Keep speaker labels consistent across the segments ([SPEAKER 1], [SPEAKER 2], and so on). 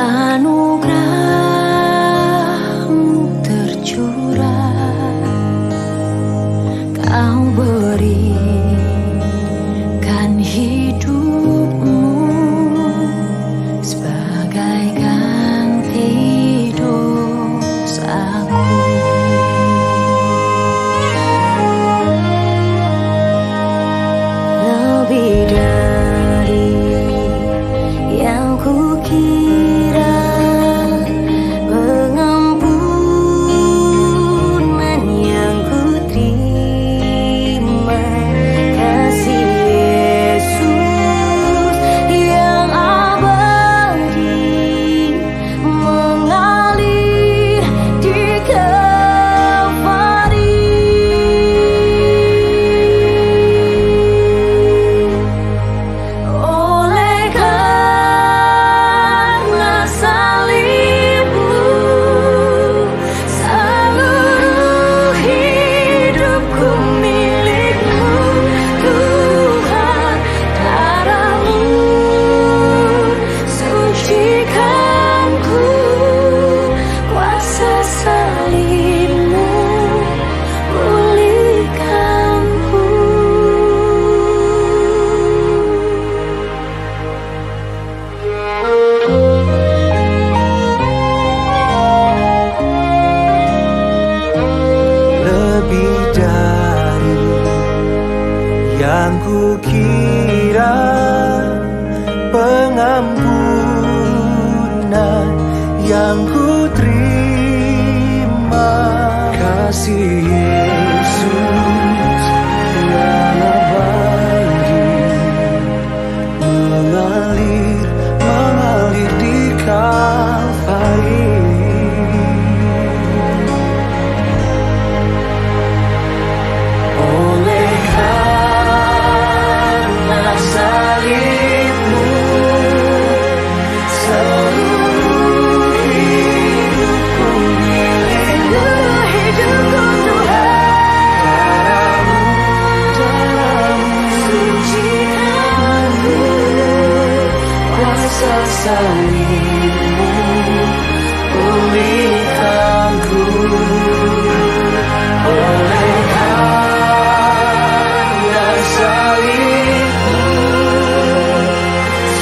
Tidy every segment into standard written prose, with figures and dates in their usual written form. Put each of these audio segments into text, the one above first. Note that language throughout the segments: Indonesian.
[SPEAKER 1] Anugerah-Mu tercurah, Kau berikan hidup-Mu sebagai ganti dosaku. Lebih dari yang kukira, pengampunan yang kuterima, kasih Yesus yang abadi mengalir di Kalvari. Oleh karena salib-Mu, seluruh hidupku milik-Mu, Tuhan. Darah-Mu sucikanku, kuasa salib-Mu pulihkanku.
[SPEAKER 2] Lebih dari yang kukira, pengampunan yang kuterima, kasih Yesus yang abadi mengalir di Kalvari. Oleh karena salib-Mu, seluruh hidupku milik-Mu, Tuhan. Sucikanku, kuasa salib-Mu pulihkanku. Oleh karena salib-Mu,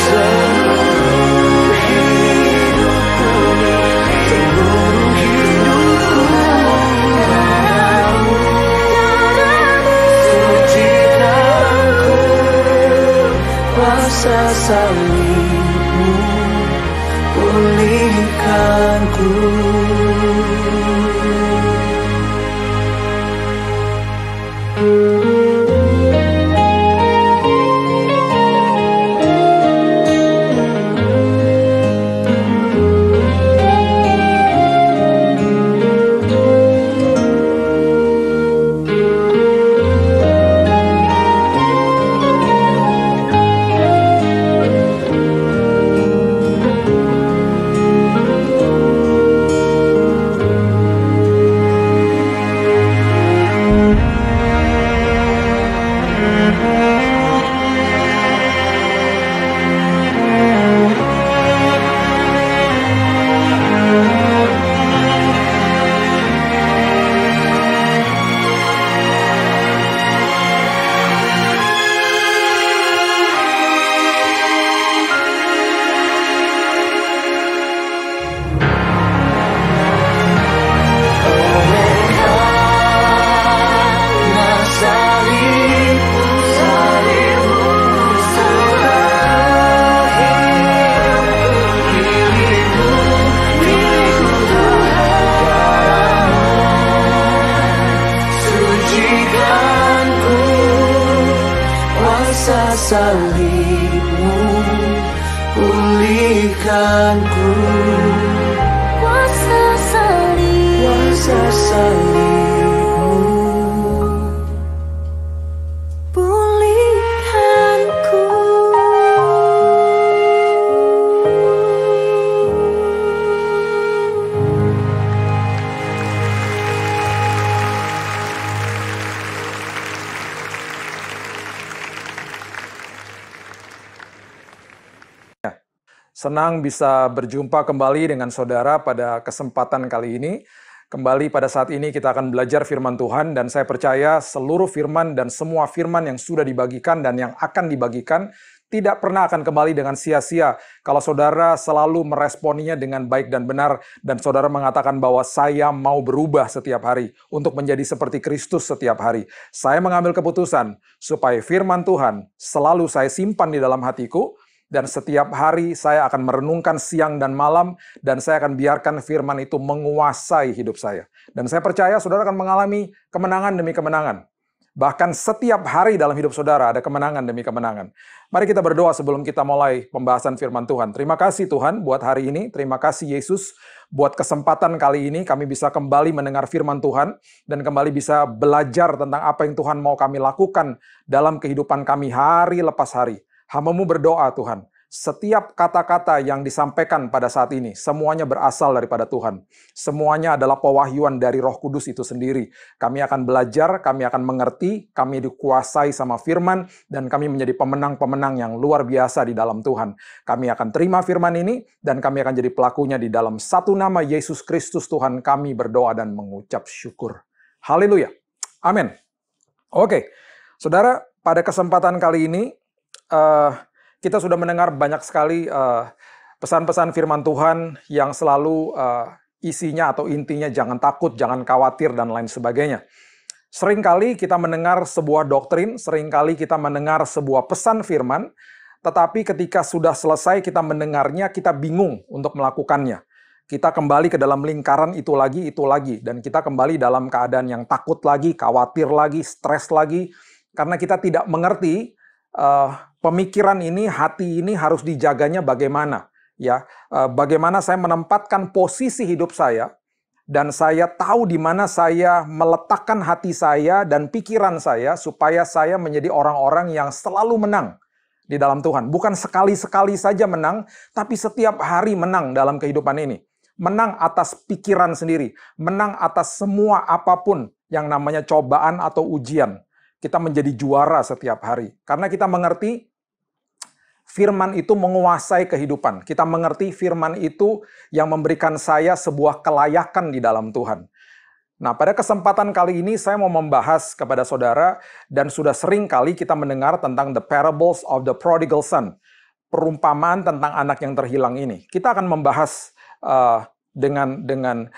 [SPEAKER 2] seluruh hidupku milik-Mu, Darah-Mu sucikanku, kuasa salib-Mu pulihkanku. Salib-Mu pulihkanku,
[SPEAKER 1] Kuasa
[SPEAKER 2] salib-Mu
[SPEAKER 1] pulihkanku.
[SPEAKER 3] Senang bisa berjumpa kembali dengan saudara pada kesempatan kali ini. Kembali pada saat ini kita akan belajar firman Tuhan dan saya percaya seluruh firman dan semua firman yang sudah dibagikan dan yang akan dibagikan tidak pernah akan kembali dengan sia-sia kalau saudara selalu meresponinya dengan baik dan benar dan saudara mengatakan bahwa saya mau berubah setiap hari untuk menjadi seperti Kristus setiap hari. Saya mengambil keputusan supaya firman Tuhan selalu saya simpan di dalam hatiku. Dan setiap hari saya akan merenungkan siang dan malam, dan saya akan biarkan firman itu menguasai hidup saya. Dan saya percaya saudara akan mengalami kemenangan demi kemenangan. Bahkan setiap hari dalam hidup saudara ada kemenangan demi kemenangan. Mari kita berdoa sebelum kita mulai pembahasan firman Tuhan. Terima kasih Tuhan buat hari ini. Terima kasih Yesus buat kesempatan kali ini kami bisa kembali mendengar firman Tuhan dan kembali bisa belajar tentang apa yang Tuhan mau kami lakukan dalam kehidupan kami hari lepas hari. Hamba-Mu berdoa Tuhan, setiap kata-kata yang disampaikan pada saat ini, semuanya berasal daripada Tuhan. Semuanya adalah pewahyuan dari Roh Kudus itu sendiri. Kami akan belajar, kami akan mengerti, kami dikuasai sama firman, dan kami menjadi pemenang-pemenang yang luar biasa di dalam Tuhan. Kami akan terima firman ini, dan kami akan jadi pelakunya di dalam satu nama Yesus Kristus Tuhan kami berdoa dan mengucap syukur. Haleluya. Amin. Oke, saudara, pada kesempatan kali ini, kita sudah mendengar banyak sekali pesan-pesan firman Tuhan yang selalu isinya atau intinya jangan takut, jangan khawatir, dan lain sebagainya. Seringkali kita mendengar sebuah doktrin, seringkali kita mendengar sebuah pesan firman, tetapi ketika sudah selesai kita mendengarnya, kita bingung untuk melakukannya. Kita kembali ke dalam lingkaran itu lagi, dan kita kembali dalam keadaan yang takut lagi, khawatir lagi, stres lagi, karena kita tidak mengerti pemikiran ini, hati ini harus dijaganya bagaimana, ya? Bagaimana saya menempatkan posisi hidup saya dan saya tahu di mana saya meletakkan hati saya dan pikiran saya supaya saya menjadi orang-orang yang selalu menang di dalam Tuhan. Bukan sekali-sekali saja menang, tapi setiap hari menang dalam kehidupan ini. Menang atas pikiran sendiri, menang atas semua apapun yang namanya cobaan atau ujian. Kita menjadi juara setiap hari. Karena kita mengerti firman itu menguasai kehidupan. Kita mengerti firman itu yang memberikan saya sebuah kelayakan di dalam Tuhan. Nah, pada kesempatan kali ini saya mau membahas kepada saudara, dan sudah sering kali kita mendengar tentang the parables of the prodigal son. Perumpamaan tentang anak yang terhilang ini. Kita akan membahas dengan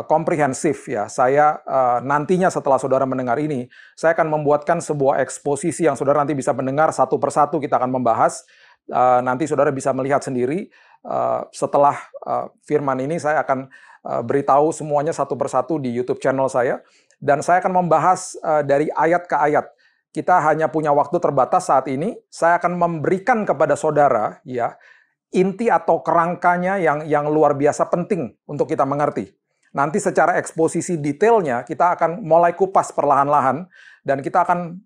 [SPEAKER 3] komprehensif ya. Saya nantinya setelah saudara mendengar ini, saya akan membuatkan sebuah eksposisi yang saudara nanti bisa mendengar satu persatu. Kita akan membahas. Nanti saudara bisa melihat sendiri. Setelah firman ini saya akan beritahu semuanya satu persatu di YouTube channel saya. Dan saya akan membahas dari ayat ke ayat. Kita hanya punya waktu terbatas saat ini. Saya akan memberikan kepada saudara ya inti atau kerangkanya yang luar biasa penting untuk kita mengerti. Nanti secara eksposisi detailnya kita akan mulai kupas perlahan-lahan dan kita akan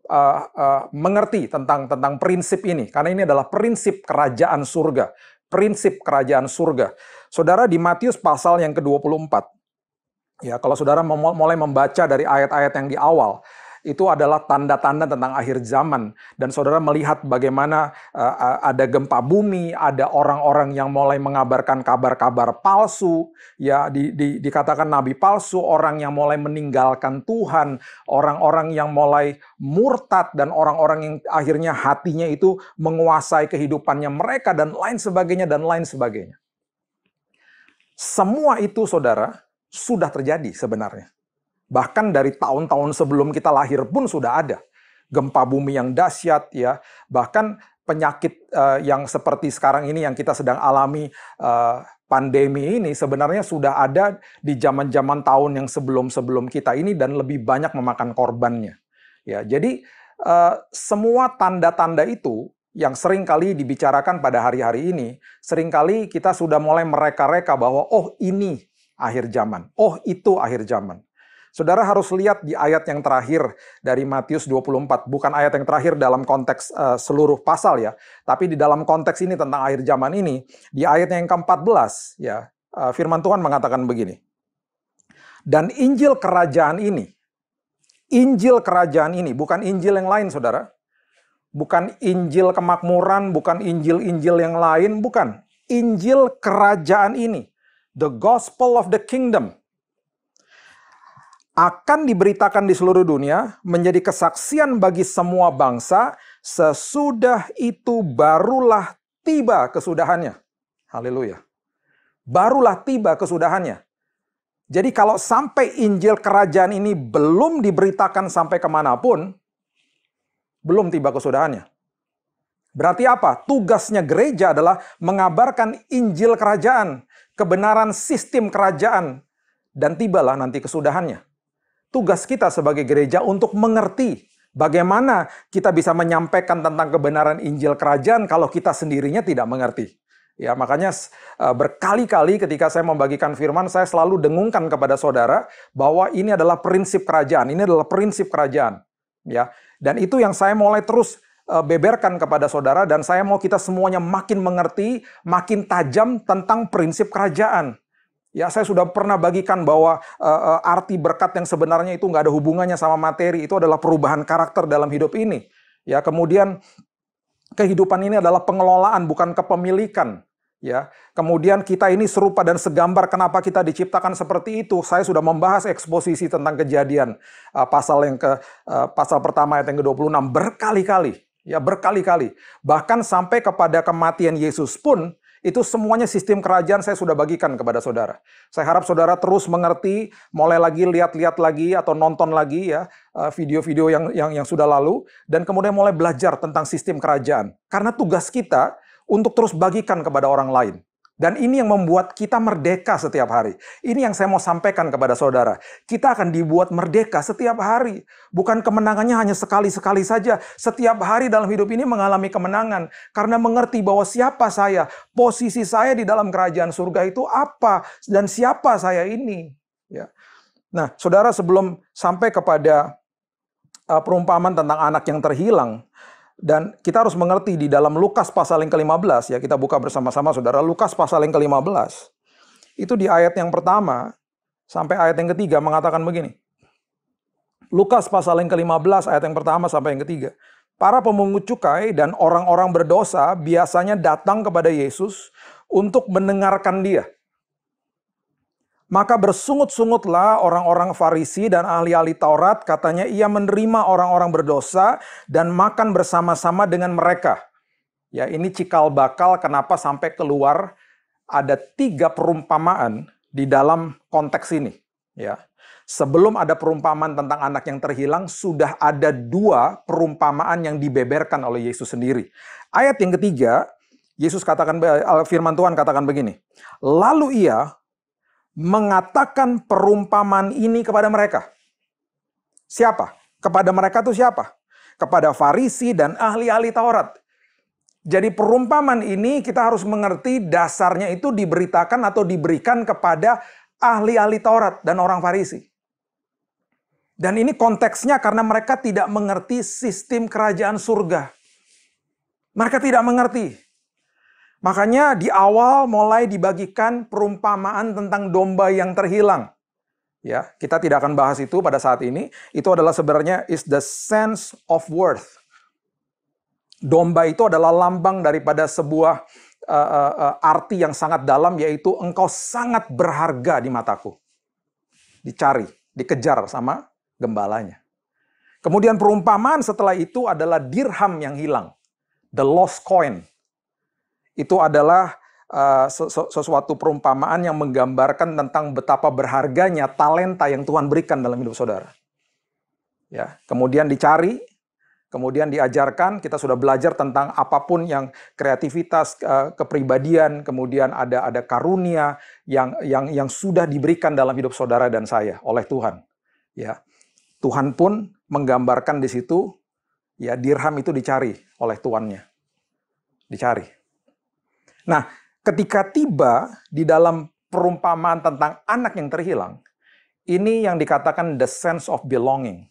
[SPEAKER 3] mengerti tentang prinsip ini. Karena ini adalah prinsip kerajaan surga. Prinsip kerajaan surga. Saudara, di Matius pasal yang ke-24. Ya, kalau saudara mulai membaca dari ayat-ayat yang di awal, itu adalah tanda-tanda tentang akhir zaman. Dan saudara melihat bagaimana ada gempa bumi, ada orang-orang yang mulai mengabarkan kabar-kabar palsu, ya dikatakan nabi palsu, orang yang mulai meninggalkan Tuhan, orang-orang yang mulai murtad, dan orang-orang yang akhirnya hatinya itu menguasai kehidupannya mereka, dan lain sebagainya, dan lain sebagainya. Semua itu saudara sudah terjadi sebenarnya. Bahkan dari tahun-tahun sebelum kita lahir pun sudah ada. Gempa bumi yang dahsyat ya. Bahkan penyakit yang seperti sekarang ini yang kita sedang alami, pandemi ini sebenarnya sudah ada di zaman-zaman tahun yang sebelum-sebelum kita ini dan lebih banyak memakan korbannya. Ya, jadi semua tanda-tanda itu yang seringkali dibicarakan pada hari-hari ini, seringkali kita sudah mulai mereka-reka bahwa oh ini akhir zaman, oh itu akhir zaman. Saudara harus lihat di ayat yang terakhir dari Matius 24. Bukan ayat yang terakhir dalam konteks seluruh pasal ya. Tapi di dalam konteks ini tentang akhir zaman ini. Di ayat yang ke-14 ya, firman Tuhan mengatakan begini. Dan Injil kerajaan ini, bukan Injil yang lain saudara. Bukan Injil kemakmuran, bukan Injil-Injil yang lain, bukan. Injil kerajaan ini, the gospel of the kingdom, akan diberitakan di seluruh dunia, menjadi kesaksian bagi semua bangsa, sesudah itu barulah tiba kesudahannya. Haleluya. Barulah tiba kesudahannya. Jadi kalau sampai Injil kerajaan ini belum diberitakan sampai kemanapun, belum tiba kesudahannya. Berarti apa? Tugasnya gereja adalah mengabarkan Injil kerajaan, kebenaran sistem kerajaan, dan tibalah nanti kesudahannya. Tugas kita sebagai gereja untuk mengerti bagaimana kita bisa menyampaikan tentang kebenaran Injil kerajaan kalau kita sendirinya tidak mengerti. Ya, makanya berkali-kali ketika saya membagikan firman, saya selalu dengungkan kepada saudara bahwa ini adalah prinsip kerajaan, ini adalah prinsip kerajaan. Ya, dan itu yang saya mulai terus beberkan kepada saudara, dan saya mau kita semuanya makin mengerti, makin tajam tentang prinsip kerajaan. Ya, saya sudah pernah bagikan bahwa arti berkat yang sebenarnya itu nggak ada hubungannya sama materi, itu adalah perubahan karakter dalam hidup ini. Ya, kemudian kehidupan ini adalah pengelolaan, bukan kepemilikan. Ya, kemudian kita ini serupa dan segambar kenapa kita diciptakan seperti itu. Saya sudah membahas eksposisi tentang Kejadian pasal pertama ayat yang ke-26 berkali-kali. Ya, berkali-kali. Bahkan sampai kepada kematian Yesus pun, itu semuanya sistem kerajaan saya sudah bagikan kepada saudara. Saya harap saudara terus mengerti, mulai lagi lihat-lihat lagi atau nonton lagi ya video-video yang sudah lalu, dan kemudian mulai belajar tentang sistem kerajaan. Karena tugas kita untuk terus bagikan kepada orang lain. Dan ini yang membuat kita merdeka setiap hari. Ini yang saya mau sampaikan kepada saudara. Kita akan dibuat merdeka setiap hari. Bukan kemenangannya hanya sekali-sekali saja. Setiap hari dalam hidup ini mengalami kemenangan. Karena mengerti bahwa siapa saya, posisi saya di dalam kerajaan surga itu apa, dan siapa saya ini. Ya. Nah, saudara, sebelum sampai kepada perumpamaan tentang anak yang terhilang, dan kita harus mengerti di dalam Lukas pasal yang ke-15, ya kita buka bersama-sama saudara, Lukas pasal yang ke-15, itu di ayat yang pertama sampai ayat yang ketiga mengatakan begini. Lukas pasal yang ke-15 ayat yang pertama sampai yang ketiga. Para pemungut cukai dan orang-orang berdosa biasanya datang kepada Yesus untuk mendengarkan dia. Maka bersungut-sungutlah orang-orang Farisi dan ahli-ahli Taurat, katanya ia menerima orang-orang berdosa dan makan bersama-sama dengan mereka. Ya, ini cikal bakal kenapa sampai keluar ada 3 perumpamaan di dalam konteks ini. Ya, sebelum ada perumpamaan tentang anak yang terhilang, sudah ada 2 perumpamaan yang dibeberkan oleh Yesus sendiri. Ayat yang ketiga, Yesus katakan, firman Tuhan katakan begini. Lalu ia mengatakan perumpamaan ini kepada mereka. Siapa? Kepada mereka itu siapa? Kepada Farisi dan ahli-ahli Taurat. Jadi perumpamaan ini kita harus mengerti dasarnya itu diberitakan atau diberikan kepada ahli-ahli Taurat dan orang Farisi. Dan ini konteksnya karena mereka tidak mengerti sistem kerajaan surga. Mereka tidak mengerti. Makanya di awal mulai dibagikan perumpamaan tentang domba yang terhilang. Ya, kita tidak akan bahas itu pada saat ini. Itu adalah sebenarnya is the sense of worth. Domba itu adalah lambang daripada sebuah arti yang sangat dalam, yaitu engkau sangat berharga di mataku. Dicari, dikejar sama gembalanya. Kemudian perumpamaan setelah itu adalah dirham yang hilang. The lost coin. Itu adalah sesuatu perumpamaan yang menggambarkan tentang betapa berharganya talenta yang Tuhan berikan dalam hidup saudara. Ya, kemudian dicari, kemudian diajarkan, kita sudah belajar tentang apapun yang kreativitas, kepribadian, kemudian ada karunia yang sudah diberikan dalam hidup saudara dan saya oleh Tuhan. Ya, Tuhan pun menggambarkan di situ, ya dirham itu dicari oleh tuannya, dicari. Nah, ketika tiba di dalam perumpamaan tentang anak yang terhilang, ini yang dikatakan the sense of belonging.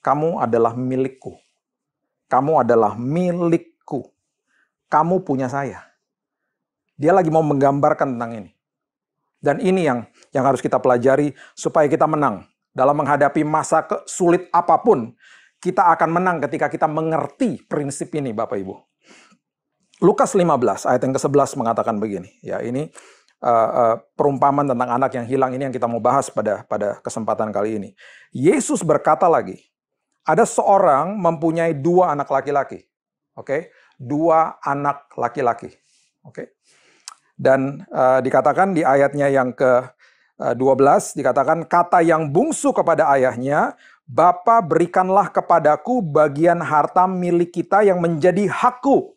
[SPEAKER 3] Kamu adalah milikku. Kamu adalah milikku. Kamu punya saya. Dia lagi mau menggambarkan tentang ini. Dan ini yang harus kita pelajari supaya kita menang. Dalam menghadapi masa sulit apapun, kita akan menang ketika kita mengerti prinsip ini, Bapak Ibu. Lukas 15 ayat yang ke-11 mengatakan begini. Ya, ini perumpamaan tentang anak yang hilang ini yang kita mau bahas pada kesempatan kali ini. Yesus berkata lagi, ada seorang mempunyai 2 anak laki-laki. Oke, 2 anak laki-laki. Oke. Dan dikatakan di ayatnya yang ke-12 dikatakan kata yang bungsu kepada ayahnya, Bapa berikanlah kepadaku bagian harta milik kita yang menjadi hakku.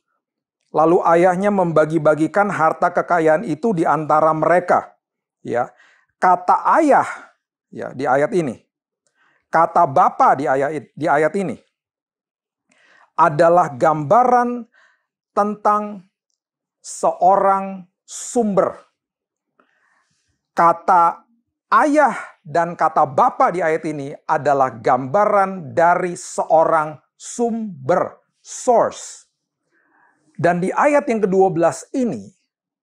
[SPEAKER 3] Lalu ayahnya membagi-bagikan harta kekayaan itu di antara mereka. Ya, kata ayah ya di ayat ini, kata bapa di ayat ini adalah gambaran tentang seorang sumber. Kata ayah dan kata bapa di ayat ini adalah gambaran dari seorang sumber, source. Dan di ayat yang ke-12 ini,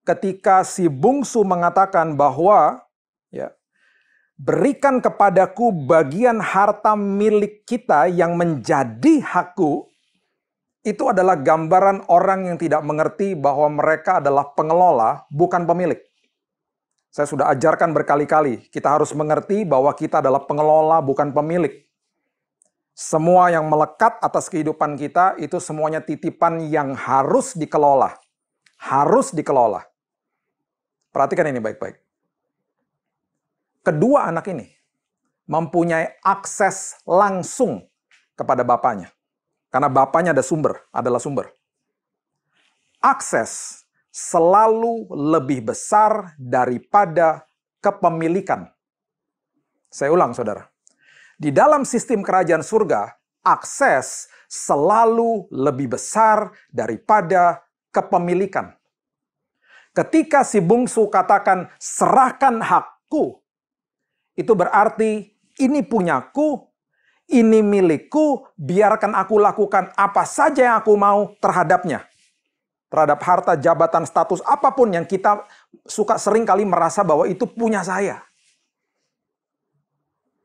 [SPEAKER 3] ketika si bungsu mengatakan bahwa ya, berikan kepadaku bagian harta milik kita yang menjadi hakku, itu adalah gambaran orang yang tidak mengerti bahwa mereka adalah pengelola, bukan pemilik. Saya sudah ajarkan berkali-kali, kita harus mengerti bahwa kita adalah pengelola, bukan pemilik. Semua yang melekat atas kehidupan kita itu semuanya titipan yang harus dikelola. Harus dikelola. Perhatikan ini baik-baik. Kedua anak ini mempunyai akses langsung kepada bapaknya. Karena bapaknya adalah sumber. Akses selalu lebih besar daripada kepemilikan. Saya ulang, saudara. Di dalam sistem kerajaan surga, akses selalu lebih besar daripada kepemilikan. Ketika si bungsu katakan, serahkan hakku, itu berarti ini punyaku, ini milikku, biarkan aku lakukan apa saja yang aku mau terhadapnya. Terhadap harta, jabatan, status, apapun yang kita suka seringkali merasa bahwa itu punya saya.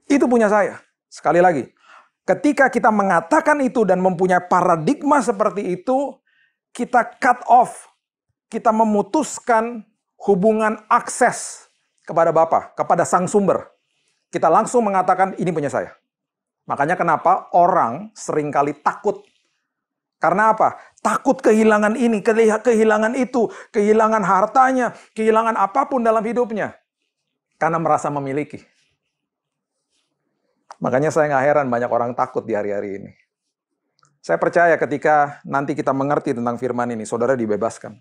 [SPEAKER 3] Itu punya saya. Sekali lagi, ketika kita mengatakan itu dan mempunyai paradigma seperti itu, kita cut off, kita memutuskan hubungan akses kepada Bapa, kepada sang sumber. Kita langsung mengatakan ini punya saya. Makanya kenapa orang seringkali takut. Karena apa? Takut kehilangan ini, kehilangan itu, kehilangan hartanya, kehilangan apapun dalam hidupnya. Karena merasa memiliki. Makanya saya nggak heran banyak orang takut di hari-hari ini. Saya percaya ketika nanti kita mengerti tentang firman ini, saudara dibebaskan.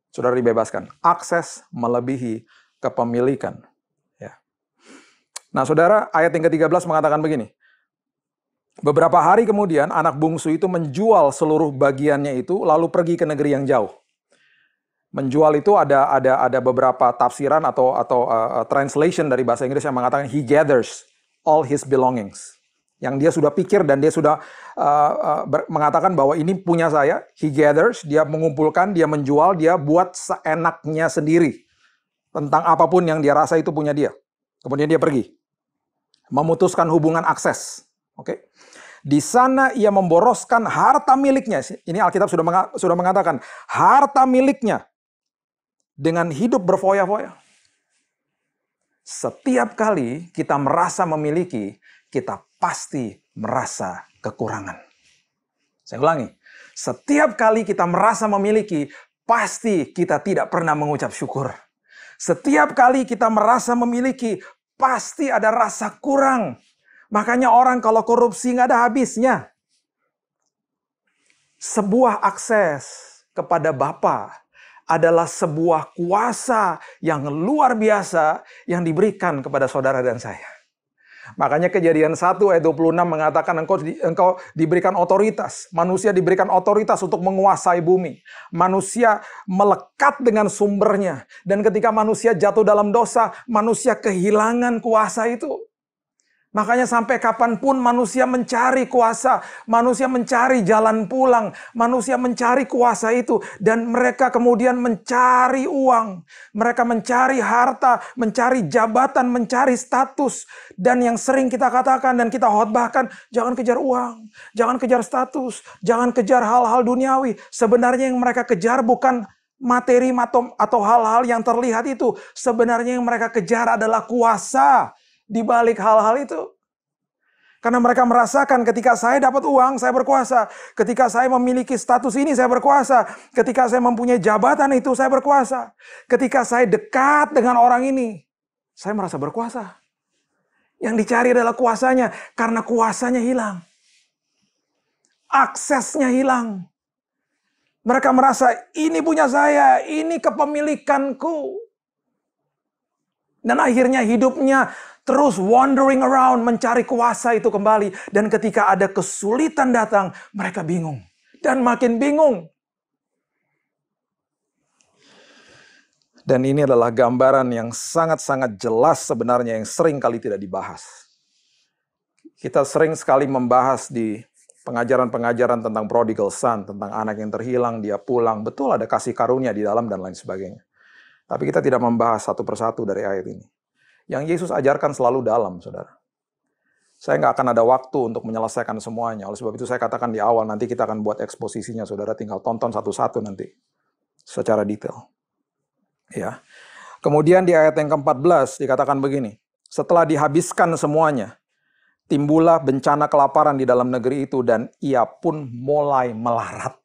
[SPEAKER 3] Saudara dibebaskan. Akses melebihi kepemilikan. Ya. Nah, saudara, ayat yang ke-13 mengatakan begini. Beberapa hari kemudian, anak bungsu itu menjual seluruh bagiannya itu, lalu pergi ke negeri yang jauh. Menjual itu ada beberapa tafsiran atau translation dari bahasa Inggris yang mengatakan he gathers all his belongings. Yang dia sudah pikir dan dia sudah mengatakan bahwa ini punya saya. He gathers, dia mengumpulkan, dia menjual, dia buat seenaknya sendiri. Tentang apapun yang dia rasa itu punya dia. Kemudian dia pergi. Memutuskan hubungan akses. Oke. Di sana ia memboroskan harta miliknya. Ini Alkitab sudah mengatakan. Harta miliknya. Dengan hidup berfoya-foya. Setiap kali kita merasa memiliki, kita pasti merasa kekurangan. Saya ulangi. Setiap kali kita merasa memiliki, pasti kita tidak pernah mengucap syukur. Setiap kali kita merasa memiliki, pasti ada rasa kurang. Makanya orang kalau korupsi nggak ada habisnya. Sebuah akses kepada Bapa adalah sebuah kuasa yang luar biasa yang diberikan kepada saudara dan saya. Makanya Kejadian 1 ayat 26 mengatakan engkau diberikan otoritas. Manusia diberikan otoritas untuk menguasai bumi. Manusia melekat dengan sumbernya. Dan ketika manusia jatuh dalam dosa, manusia kehilangan kuasa itu. Makanya sampai kapanpun manusia mencari kuasa, manusia mencari jalan pulang, manusia mencari kuasa itu. Dan mereka kemudian mencari uang, mereka mencari harta, mencari jabatan, mencari status. Dan yang sering kita katakan dan kita khotbahkan, jangan kejar uang, jangan kejar status, jangan kejar hal-hal duniawi. Sebenarnya yang mereka kejar bukan materi atau hal-hal yang terlihat itu. Sebenarnya yang mereka kejar adalah kuasa di balik hal-hal itu. Karena mereka merasakan ketika saya dapat uang, saya berkuasa. Ketika saya memiliki status ini, saya berkuasa. Ketika saya mempunyai jabatan itu, saya berkuasa. Ketika saya dekat dengan orang ini, saya merasa berkuasa. Yang dicari adalah kuasanya, karena kuasanya hilang. Aksesnya hilang. Mereka merasa, ini punya saya, ini kepemilikanku. Dan akhirnya hidupnya terus wandering around, mencari kuasa itu kembali. Dan ketika ada kesulitan datang, mereka bingung. Dan makin bingung. Dan ini adalah gambaran yang sangat-sangat jelas sebenarnya yang sering kali tidak dibahas. Kita sering sekali membahas di pengajaran-pengajaran tentang prodigal son, tentang anak yang terhilang, dia pulang. Betul ada kasih karunia di dalam dan lain sebagainya. Tapi kita tidak membahas satu persatu dari ayat ini. Yang Yesus ajarkan selalu dalam, saudara. Saya nggak akan ada waktu untuk menyelesaikan semuanya. Oleh sebab itu saya katakan di awal, nanti kita akan buat eksposisinya, saudara. Tinggal tonton satu-satu nanti. Secara detail. Ya. Kemudian di ayat yang ke-14 dikatakan begini. Setelah dihabiskan semuanya, timbullah bencana kelaparan di dalam negeri itu dan ia pun mulai melarat.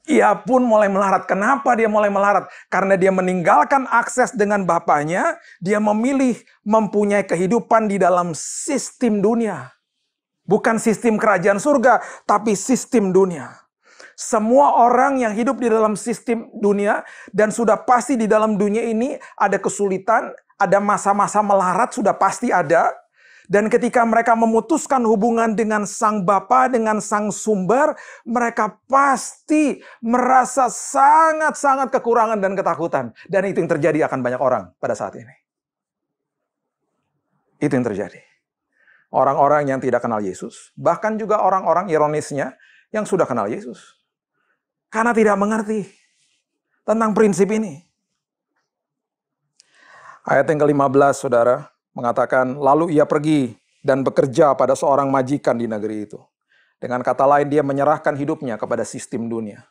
[SPEAKER 3] Ia pun mulai melarat. Kenapa dia mulai melarat? Karena dia meninggalkan akses dengan bapaknya, dia memilih mempunyai kehidupan di dalam sistem dunia. Bukan sistem kerajaan surga, tapi sistem dunia. Semua orang yang hidup di dalam sistem dunia dan sudah pasti di dalam dunia ini ada kesulitan, ada masa-masa melarat sudah pasti ada. Dan ketika mereka memutuskan hubungan dengan sang Bapa, dengan sang sumber, mereka pasti merasa sangat-sangat kekurangan dan ketakutan. Dan itu yang terjadi akan banyak orang pada saat ini. Itu yang terjadi. Orang-orang yang tidak kenal Yesus, bahkan juga orang-orang ironisnya yang sudah kenal Yesus. Karena tidak mengerti tentang prinsip ini. Ayat yang ke-15, saudara, mengatakan, lalu ia pergi dan bekerja pada seorang majikan di negeri itu. Dengan kata lain, dia menyerahkan hidupnya kepada sistem dunia.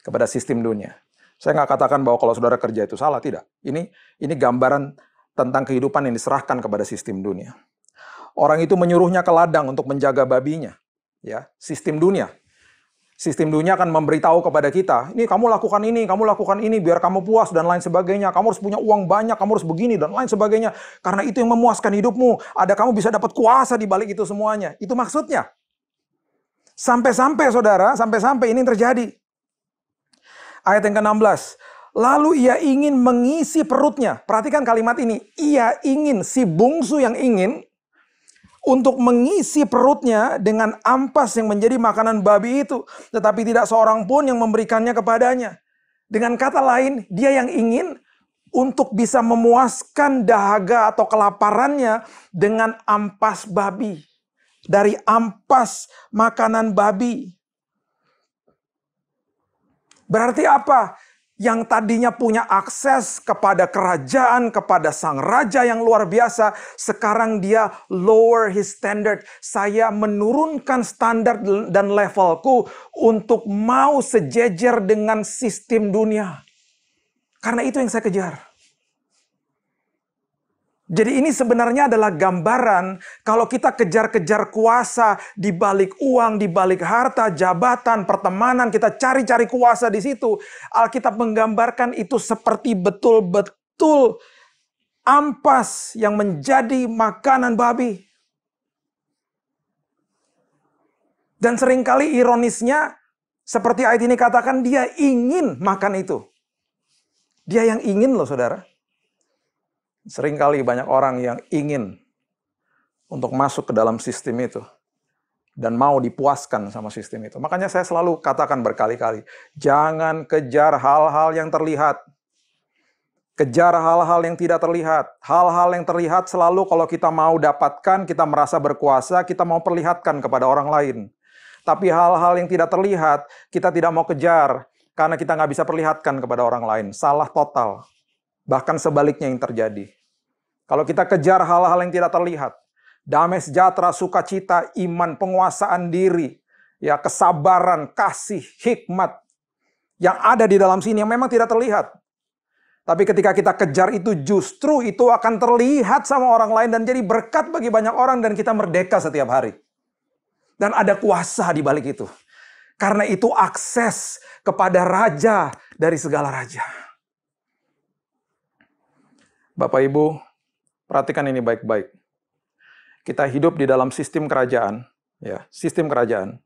[SPEAKER 3] Kepada sistem dunia. Saya nggak katakan bahwa kalau saudara kerja itu salah, tidak. Ini gambaran tentang kehidupan yang diserahkan kepada sistem dunia. Orang itu menyuruhnya ke ladang untuk menjaga babinya. Ya, sistem dunia. Sistem dunia akan memberitahu kepada kita, ini kamu lakukan ini, biar kamu puas dan lain sebagainya. Kamu harus punya uang banyak, kamu harus begini dan lain sebagainya. Karena itu yang memuaskan hidupmu. Ada kamu bisa dapat kuasa di balik itu semuanya. Itu maksudnya. Sampai-sampai saudara, sampai-sampai ini terjadi. Ayat yang ke-16. Lalu ia ingin mengisi perutnya. Perhatikan kalimat ini. Ia ingin, si bungsu yang ingin, untuk mengisi perutnya dengan ampas yang menjadi makanan babi itu. Tetapi tidak seorang pun yang memberikannya kepadanya. Dengan kata lain, dia yang ingin untuk bisa memuaskan dahaga atau kelaparannya dengan ampas babi. Dari ampas makanan babi. Berarti apa? Yang tadinya punya akses kepada kerajaan, kepada sang raja yang luar biasa, sekarang dia lower his standard. Saya menurunkan standar dan levelku untuk mau sejejer dengan sistem dunia. Karena itu yang saya kejar. Jadi ini sebenarnya adalah gambaran kalau kita kejar-kejar kuasa di balik uang, di balik harta, jabatan, pertemanan, kita cari-cari kuasa di situ. Alkitab menggambarkan itu seperti betul-betul ampas yang menjadi makanan babi. Dan seringkali ironisnya, seperti ayat ini katakan, dia ingin makan itu. Dia yang ingin loh saudara. Seringkali banyak orang yang ingin untuk masuk ke dalam sistem itu. Dan mau dipuaskan sama sistem itu. Makanya saya selalu katakan berkali-kali, jangan kejar hal-hal yang terlihat. Kejar hal-hal yang tidak terlihat. Hal-hal yang terlihat selalu kalau kita mau dapatkan, kita merasa berkuasa, kita mau perlihatkan kepada orang lain. Tapi hal-hal yang tidak terlihat, kita tidak mau kejar, karena kita nggak bisa perlihatkan kepada orang lain. Salah total. Bahkan sebaliknya yang terjadi. Kalau kita kejar hal-hal yang tidak terlihat, damai sejahtera, sukacita, iman, penguasaan diri, ya kesabaran, kasih, hikmat, yang ada di dalam sini yang memang tidak terlihat. Tapi ketika kita kejar itu, justru itu akan terlihat sama orang lain dan jadi berkat bagi banyak orang dan kita merdeka setiap hari. Dan ada kuasa di balik itu. Karena itu akses kepada raja dari segala raja. Bapak Ibu, perhatikan ini baik-baik. Kita hidup di dalam sistem kerajaan, ya, sistem kerajaan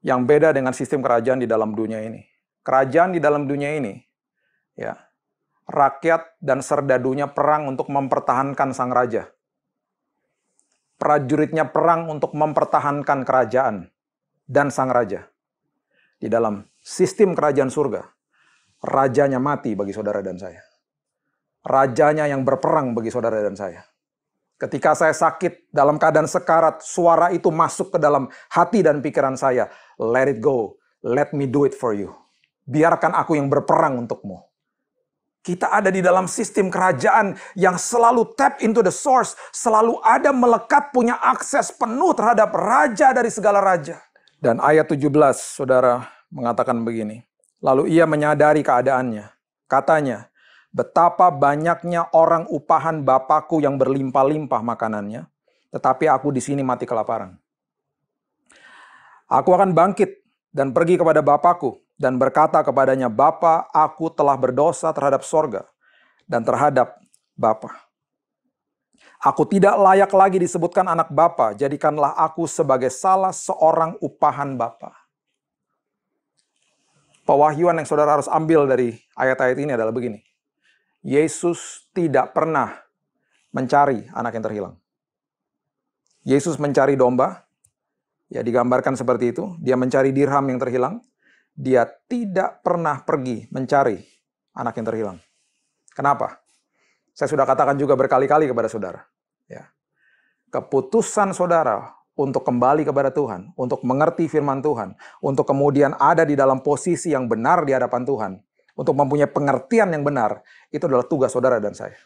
[SPEAKER 3] yang beda dengan sistem kerajaan di dalam dunia ini. Kerajaan di dalam dunia ini, ya, rakyat dan serdadunya perang untuk mempertahankan sang raja. Prajuritnya perang untuk mempertahankan kerajaan dan sang raja. Di dalam sistem kerajaan surga, rajanya mati bagi saudara dan saya. Rajanya yang berperang bagi saudara dan saya. Ketika saya sakit dalam keadaan sekarat, suara itu masuk ke dalam hati dan pikiran saya. Let it go. Let me do it for you. Biarkan aku yang berperang untukmu. Kita ada di dalam sistem kerajaan yang selalu tap into the source. Selalu ada melekat, punya akses penuh terhadap raja dari segala raja. Dan ayat 17, saudara, mengatakan begini. Lalu ia menyadari keadaannya. Katanya, betapa banyaknya orang upahan Bapakku yang berlimpah-limpah makanannya, tetapi aku di sini mati kelaparan. Aku akan bangkit dan pergi kepada Bapakku dan berkata kepadanya, Bapa, aku telah berdosa terhadap sorga dan terhadap Bapa. Aku tidak layak lagi disebutkan anak Bapa, jadikanlah aku sebagai salah seorang upahan Bapa. Pewahyuan yang saudara harus ambil dari ayat-ayat ini adalah begini. Yesus tidak pernah mencari anak yang terhilang. Yesus mencari domba, ya digambarkan seperti itu. Dia mencari dirham yang terhilang. Dia tidak pernah pergi mencari anak yang terhilang. Kenapa? Saya sudah katakan juga berkali-kali kepada saudara. Ya. Keputusan saudara untuk kembali kepada Tuhan, untuk mengerti firman Tuhan, untuk kemudian ada di dalam posisi yang benar di hadapan Tuhan, untuk mempunyai pengertian yang benar, itu adalah tugas saudara dan saya.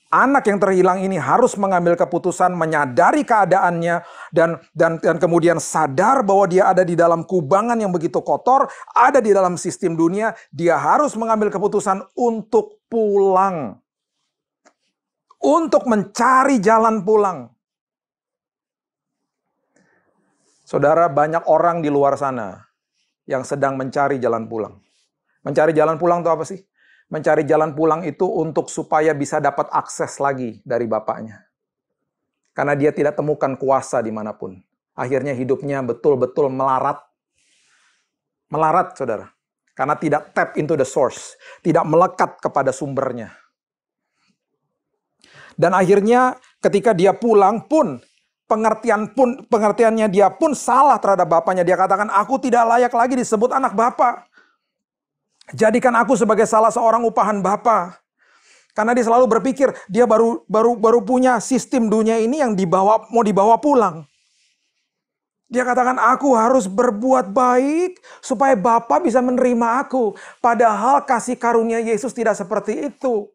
[SPEAKER 3] Anak yang terhilang ini harus mengambil keputusan, menyadari keadaannya, dan kemudian sadar bahwa dia ada di dalam kubangan yang begitu kotor, ada di dalam sistem dunia. Dia harus mengambil keputusan untuk pulang. Untuk mencari jalan pulang. Saudara, banyak orang di luar sana yang sedang mencari jalan pulang. Mencari jalan pulang itu apa sih? Mencari jalan pulang itu untuk supaya bisa dapat akses lagi dari Bapaknya. Karena dia tidak temukan kuasa dimanapun. Akhirnya hidupnya betul-betul melarat. Melarat, saudara. Karena tidak tap into the source. Tidak melekat kepada sumbernya. Dan akhirnya ketika dia pulang pun, pengertiannya dia pun salah terhadap Bapaknya. Dia katakan, aku tidak layak lagi disebut anak Bapa. Jadikan aku sebagai salah seorang upahan Bapa. Karena dia selalu berpikir dia baru punya sistem dunia ini yang mau dibawa pulang. Dia katakan aku harus berbuat baik supaya Bapa bisa menerima aku. Padahal kasih karunia Yesus tidak seperti itu.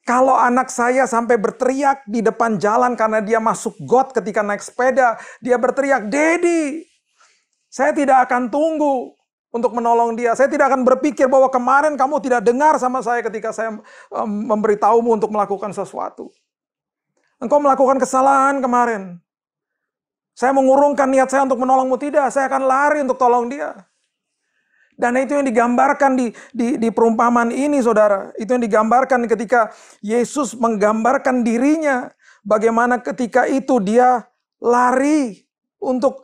[SPEAKER 3] Kalau anak saya sampai berteriak di depan jalan karena dia masuk got ketika naik sepeda, dia berteriak, "Daddy, saya tidak akan tunggu untuk menolong dia. Saya tidak akan berpikir bahwa kemarin kamu tidak dengar sama saya ketika saya memberitahumu untuk melakukan sesuatu. Engkau melakukan kesalahan kemarin. Saya mengurungkan niat saya untuk menolongmu. Tidak, saya akan lari untuk tolong dia." Dan itu yang digambarkan di perumpamaan ini, saudara. Itu yang digambarkan ketika Yesus menggambarkan dirinya. Bagaimana ketika itu dia lari untuk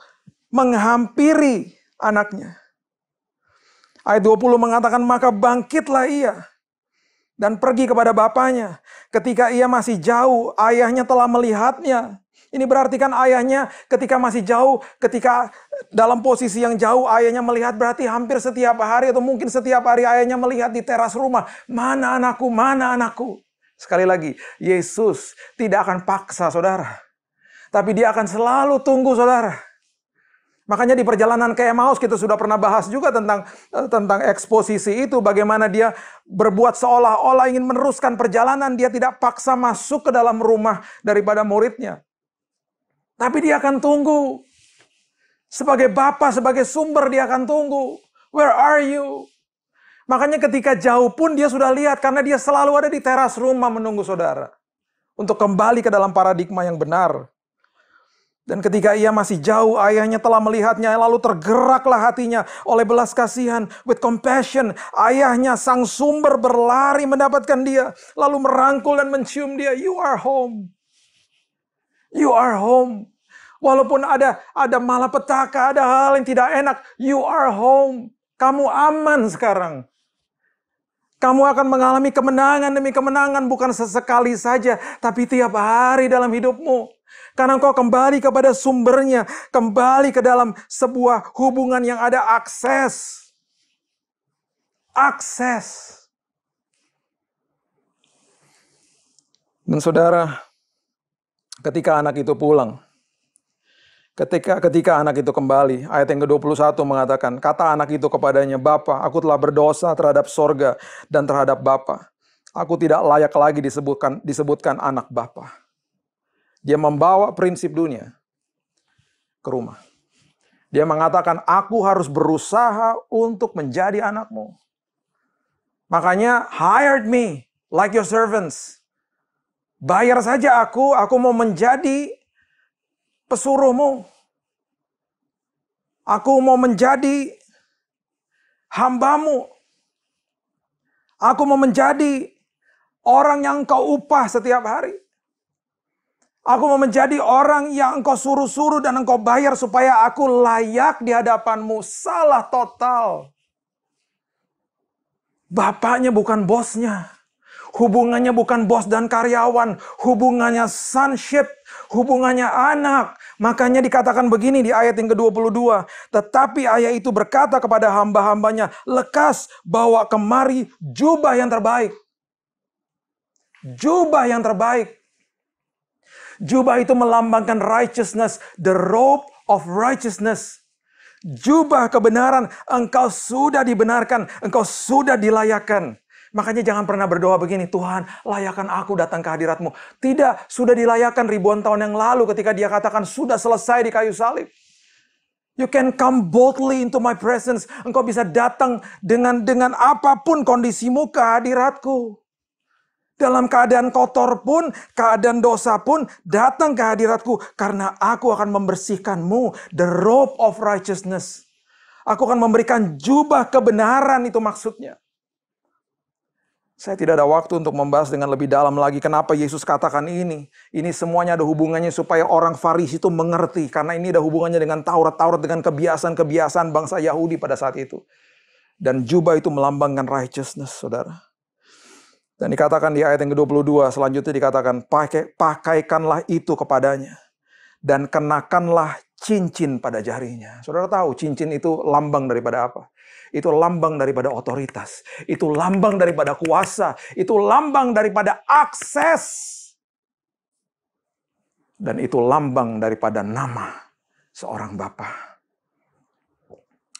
[SPEAKER 3] menghampiri anaknya. Ayat 20 mengatakan, maka bangkitlah ia dan pergi kepada bapaknya. Ketika ia masih jauh, ayahnya telah melihatnya. Ini berarti kan ayahnya ketika masih jauh, ketika dalam posisi yang jauh, ayahnya melihat berarti hampir setiap hari atau mungkin setiap hari ayahnya melihat di teras rumah. Mana anakku, mana anakku. Sekali lagi, Yesus tidak akan paksa saudara. Tapi dia akan selalu tunggu saudara. Makanya di perjalanan ke Emmaus kita sudah pernah bahas juga tentang eksposisi itu. Bagaimana dia berbuat seolah-olah ingin meneruskan perjalanan. Dia tidak paksa masuk ke dalam rumah daripada muridnya. Tapi dia akan tunggu. Sebagai bapa, sebagai sumber dia akan tunggu. Where are you? Makanya ketika jauh pun dia sudah lihat. Karena dia selalu ada di teras rumah menunggu saudara. Untuk kembali ke dalam paradigma yang benar. Dan ketika ia masih jauh, ayahnya telah melihatnya, lalu tergeraklah hatinya oleh belas kasihan, with compassion. Ayahnya, sang sumber, berlari mendapatkan dia, lalu merangkul dan mencium dia. You are home. You are home. Walaupun ada malapetaka, ada hal yang tidak enak, you are home. Kamu aman sekarang. Kamu akan mengalami kemenangan demi kemenangan, bukan sesekali saja, tapi tiap hari dalam hidupmu. Karena engkau kembali kepada sumbernya, kembali ke dalam sebuah hubungan yang ada akses. Akses. Dan saudara, ketika anak itu pulang, ketika anak itu kembali, ayat yang ke-21 mengatakan, kata anak itu kepadanya, Bapa, aku telah berdosa terhadap sorga dan terhadap Bapa. Aku tidak layak lagi disebutkan anak Bapa. Dia membawa prinsip dunia ke rumah. Dia mengatakan, aku harus berusaha untuk menjadi anakmu. Makanya, hired me like your servants. Bayar saja aku mau menjadi pesuruhmu. Aku mau menjadi hambamu. Aku mau menjadi orang yang engkau upah setiap hari. Aku mau menjadi orang yang engkau suruh-suruh dan engkau bayar supaya aku layak di hadapanmu. Salah total. Bapaknya bukan bosnya. Hubungannya bukan bos dan karyawan. Hubungannya sonship. Hubungannya anak. Makanya dikatakan begini di ayat yang ke-22. Tetapi ayah itu berkata kepada hamba-hambanya, lekas bawa kemari jubah yang terbaik. Jubah yang terbaik. Jubah itu melambangkan righteousness, the robe of righteousness. Jubah kebenaran, engkau sudah dibenarkan, engkau sudah dilayakkan. Makanya jangan pernah berdoa begini, Tuhan, layakkan aku datang ke hadirat-Mu. Tidak, sudah dilayakkan ribuan tahun yang lalu ketika dia katakan sudah selesai di kayu salib. You can come boldly into my presence. Engkau bisa datang dengan apapun kondisimu ke hadiratku. Dalam keadaan kotor pun, keadaan dosa pun, datang ke hadiratku. Karena aku akan membersihkanmu. The robe of righteousness. Aku akan memberikan jubah kebenaran, itu maksudnya. Saya tidak ada waktu untuk membahas dengan lebih dalam lagi kenapa Yesus katakan ini. Ini semuanya ada hubungannya supaya orang Farisi itu mengerti. Karena ini ada hubungannya dengan Taurat, dengan kebiasaan-kebiasaan bangsa Yahudi pada saat itu. Dan jubah itu melambangkan righteousness, saudara. Dan dikatakan di ayat yang ke-22, selanjutnya dikatakan, pakaikanlah itu kepadanya. Dan kenakanlah cincin pada jarinya. Saudara tahu cincin itu lambang daripada apa? Itu lambang daripada otoritas. Itu lambang daripada kuasa. Itu lambang daripada akses. Dan itu lambang daripada nama seorang bapa.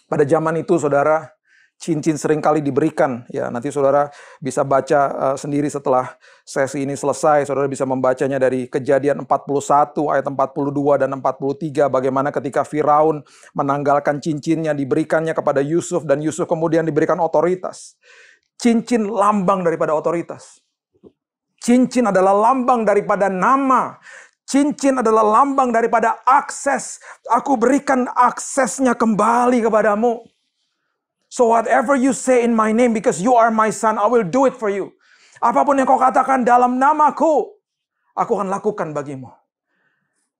[SPEAKER 3] Pada zaman itu, saudara, cincin seringkali diberikan. Ya, nanti saudara bisa baca sendiri setelah sesi ini selesai. Saudara bisa membacanya dari Kejadian 41 ayat 42 dan 43. Bagaimana ketika Firaun menanggalkan cincinnya, diberikannya kepada Yusuf. Dan Yusuf kemudian diberikan otoritas. Cincin lambang daripada otoritas. Cincin adalah lambang daripada nama. Cincin adalah lambang daripada akses. Aku berikan aksesnya kembali kepadamu. So whatever you say in my name, because you are my son, I will do it for you. Apapun yang kau katakan dalam namaku, aku akan lakukan bagimu.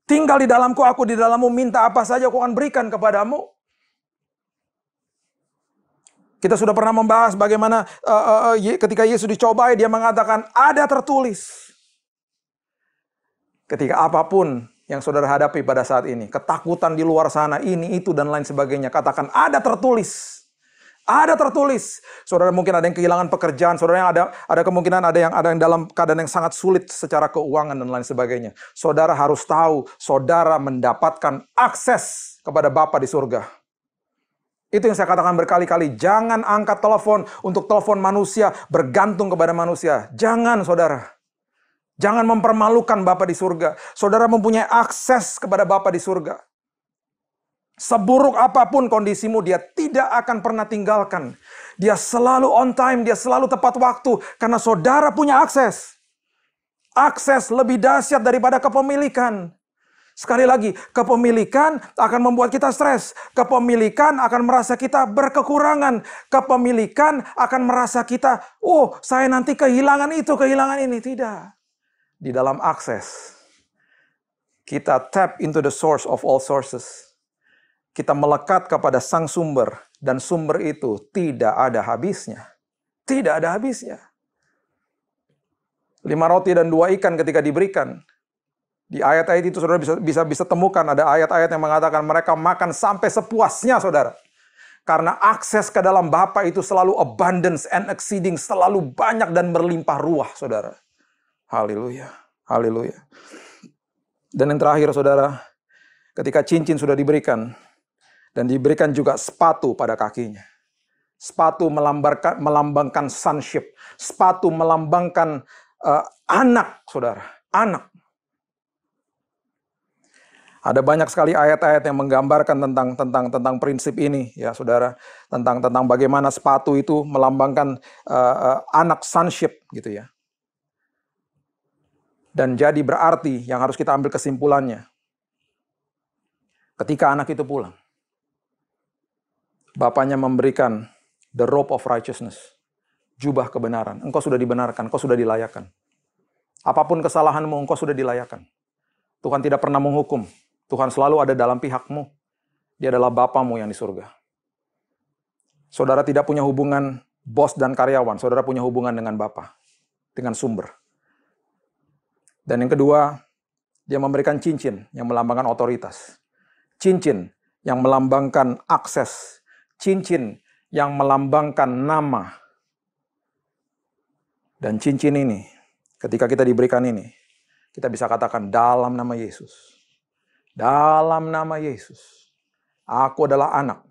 [SPEAKER 3] Tinggal di dalamku, aku di dalammu, minta apa saja aku akan berikan kepadamu. Kita sudah pernah membahas bagaimana ketika Yesus dicobai, dia mengatakan, ada tertulis. Ketika apapun yang saudara hadapi pada saat ini, ketakutan di luar sana, ini, itu, dan lain sebagainya, katakan, ada tertulis. Ada tertulis. Saudara mungkin ada yang kehilangan pekerjaan, saudara yang ada kemungkinan ada yang dalam keadaan yang sangat sulit secara keuangan dan lain sebagainya. Saudara harus tahu, saudara mendapatkan akses kepada Bapa di surga. Itu yang saya katakan berkali-kali, jangan angkat telepon untuk telepon manusia, bergantung kepada manusia. Jangan, saudara. Jangan mempermalukan Bapa di surga. Saudara mempunyai akses kepada Bapa di surga. Seburuk apapun kondisimu, dia tidak akan pernah tinggalkan. Dia selalu on time, dia selalu tepat waktu. Karena saudara punya akses. Akses lebih dahsyat daripada kepemilikan. Sekali lagi, kepemilikan akan membuat kita stres. Kepemilikan akan merasa kita berkekurangan. Kepemilikan akan merasa kita, oh saya nanti kehilangan itu, kehilangan ini. Tidak. Di dalam akses, kita tap into the source of all sources. Kita melekat kepada sang sumber, dan sumber itu tidak ada habisnya. Tidak ada habisnya. 5 roti dan 2 ikan ketika diberikan. Di ayat-ayat itu saudara bisa temukan ada ayat-ayat yang mengatakan mereka makan sampai sepuasnya, saudara. Karena akses ke dalam Bapa itu selalu abundance and exceeding, selalu banyak dan berlimpah ruah, saudara. Haleluya. Haleluya. Dan yang terakhir, saudara, ketika cincin sudah diberikan, dan diberikan juga sepatu pada kakinya. Sepatu melambangkan sonship. Sepatu melambangkan anak, saudara. Anak. Ada banyak sekali ayat-ayat yang menggambarkan tentang prinsip ini, ya saudara. Tentang bagaimana sepatu itu melambangkan anak sonship, gitu ya. Dan jadi berarti yang harus kita ambil kesimpulannya. Ketika anak itu pulang, bapaknya memberikan the robe of righteousness, jubah kebenaran. Engkau sudah dibenarkan, engkau sudah dilayakkan. Apapun kesalahanmu, engkau sudah dilayakkan. Tuhan tidak pernah menghukum. Tuhan selalu ada dalam pihakmu. Dia adalah Bapamu yang di surga. Saudara tidak punya hubungan bos dan karyawan. Saudara punya hubungan dengan Bapa, dengan sumber. Dan yang kedua, dia memberikan cincin yang melambangkan otoritas. Cincin yang melambangkan akses. Cincin yang melambangkan nama. Dan cincin ini, ketika kita diberikan ini, kita bisa katakan dalam nama Yesus. Dalam nama Yesus. Aku adalah anak.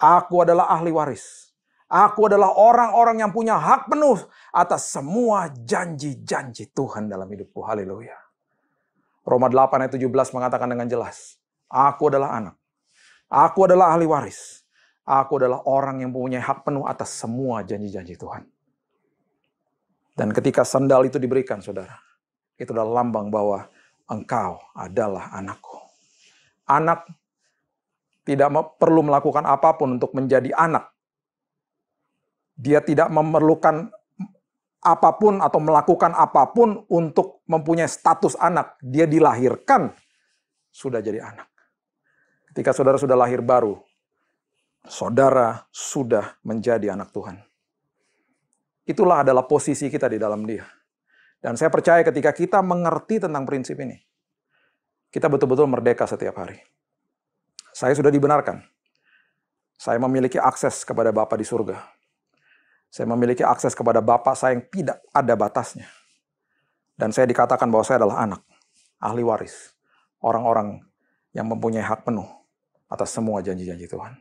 [SPEAKER 3] Aku adalah ahli waris. Aku adalah orang-orang yang punya hak penuh atas semua janji-janji Tuhan dalam hidupku. Haleluya. Roma 8 ayat 17 mengatakan dengan jelas. Aku adalah anak. Aku adalah ahli waris. Aku adalah orang yang mempunyai hak penuh atas semua janji-janji Tuhan. Dan ketika sandal itu diberikan, saudara, itu adalah lambang bahwa engkau adalah anakku. Anak tidak perlu melakukan apapun untuk menjadi anak. Dia tidak memerlukan apapun atau melakukan apapun untuk mempunyai status anak. Dia dilahirkan, sudah jadi anak. Ketika saudara sudah lahir baru, saudara sudah menjadi anak Tuhan. Itulah adalah posisi kita di dalam Dia. Dan saya percaya ketika kita mengerti tentang prinsip ini, kita betul-betul merdeka setiap hari. Saya sudah dibenarkan. Saya memiliki akses kepada Bapa di surga. Saya memiliki akses kepada Bapa saya yang tidak ada batasnya. Dan saya dikatakan bahwa saya adalah anak, ahli waris, orang-orang yang mempunyai hak penuh atas semua janji-janji Tuhan.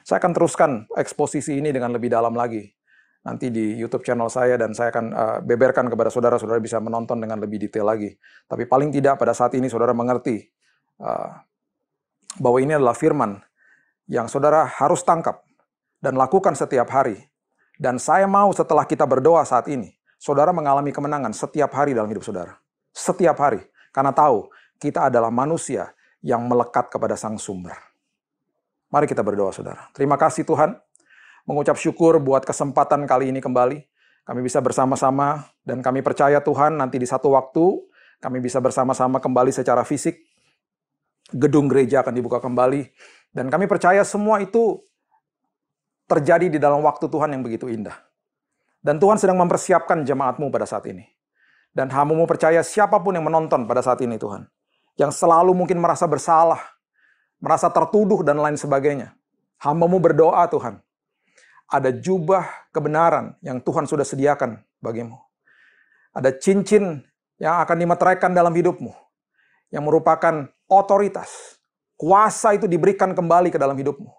[SPEAKER 3] Saya akan teruskan eksposisi ini dengan lebih dalam lagi nanti di YouTube channel saya, dan saya akan beberkan kepada saudara-saudara bisa menonton dengan lebih detail lagi. Tapi paling tidak pada saat ini saudara mengerti bahwa ini adalah firman yang saudara harus tangkap dan lakukan setiap hari. Dan saya mau setelah kita berdoa saat ini, saudara mengalami kemenangan setiap hari dalam hidup saudara. Setiap hari. Karena tahu kita adalah manusia yang melekat kepada sang sumber. Mari kita berdoa, saudara. Terima kasih Tuhan. Mengucap syukur buat kesempatan kali ini kembali. Kami bisa bersama-sama dan kami percaya Tuhan nanti di satu waktu kami bisa bersama-sama kembali secara fisik. Gedung gereja akan dibuka kembali. Dan kami percaya semua itu terjadi di dalam waktu Tuhan yang begitu indah. Dan Tuhan sedang mempersiapkan jemaat-Mu pada saat ini. Dan hamba-Mu percaya siapapun yang menonton pada saat ini Tuhan. yang selalu mungkin merasa bersalah, merasa tertuduh dan lain sebagainya. Hamba-Mu berdoa Tuhan, ada jubah kebenaran yang Tuhan sudah sediakan bagimu. Ada cincin yang akan dimeteraikan dalam hidupmu, yang merupakan otoritas. Kuasa itu diberikan kembali ke dalam hidupmu.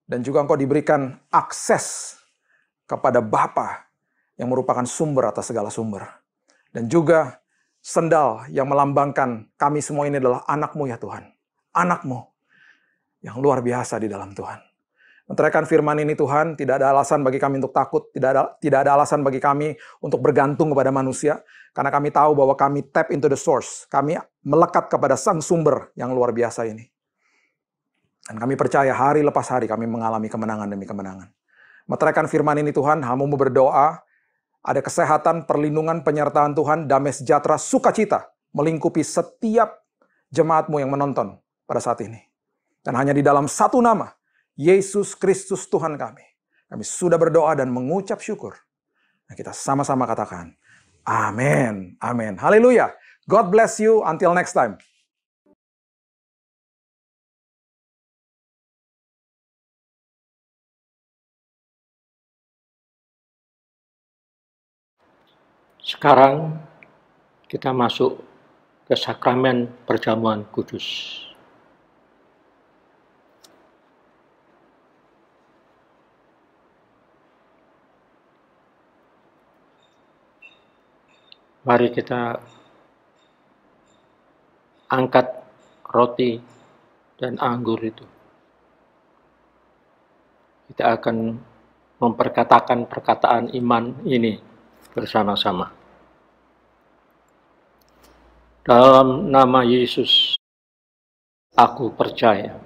[SPEAKER 3] Dan juga engkau diberikan akses kepada Bapa yang merupakan sumber atas segala sumber. Dan juga sendal yang melambangkan kami semua ini adalah anak-Mu ya Tuhan. Anak-Mu yang luar biasa di dalam Tuhan. Meteraikan firman ini Tuhan, tidak ada alasan bagi kami untuk takut, tidak ada alasan bagi kami untuk bergantung kepada manusia, karena kami tahu bahwa kami tap into the source, kami melekat kepada sang sumber yang luar biasa ini. Dan kami percaya hari lepas hari kami mengalami kemenangan demi kemenangan. Meteraikan firman ini Tuhan, hamba-Mu berdoa, ada kesehatan, perlindungan, penyertaan Tuhan, damai sejahtera, sukacita, melingkupi setiap jemaat-Mu yang menonton pada saat ini. Dan hanya di dalam satu nama, Yesus Kristus Tuhan kami sudah berdoa dan mengucap syukur. Nah, kita sama-sama katakan, amin, amin, haleluya. God bless you, until next time.
[SPEAKER 4] Sekarang kita masuk ke sakramen perjamuan kudus. Mari kita angkat roti dan anggur itu. Kita akan memperkatakan perkataan iman ini bersama-sama. Dalam nama Yesus, aku percaya.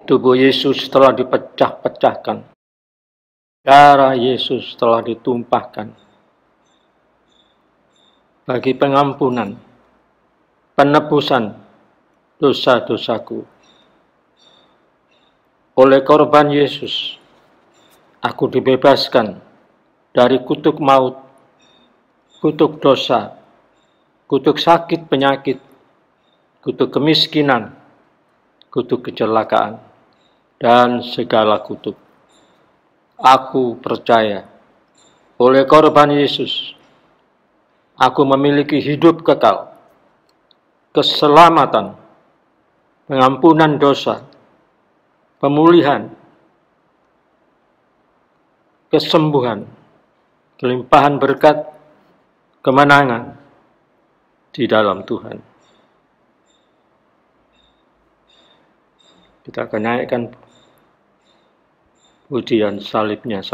[SPEAKER 4] Tubuh Yesus telah dipecah-pecahkan. Darah Yesus telah ditumpahkan bagi pengampunan, penebusan dosa-dosaku. Oleh korban Yesus, aku dibebaskan dari kutuk maut, kutuk dosa, kutuk sakit penyakit, kutuk kemiskinan, kutuk kecelakaan, dan segala kutuk. Aku percaya, oleh korban Yesus, aku memiliki hidup kekal, keselamatan, pengampunan dosa, pemulihan, kesembuhan, kelimpahan berkat, kemenangan di dalam Tuhan. Kita akan naikkan pujian salibnya.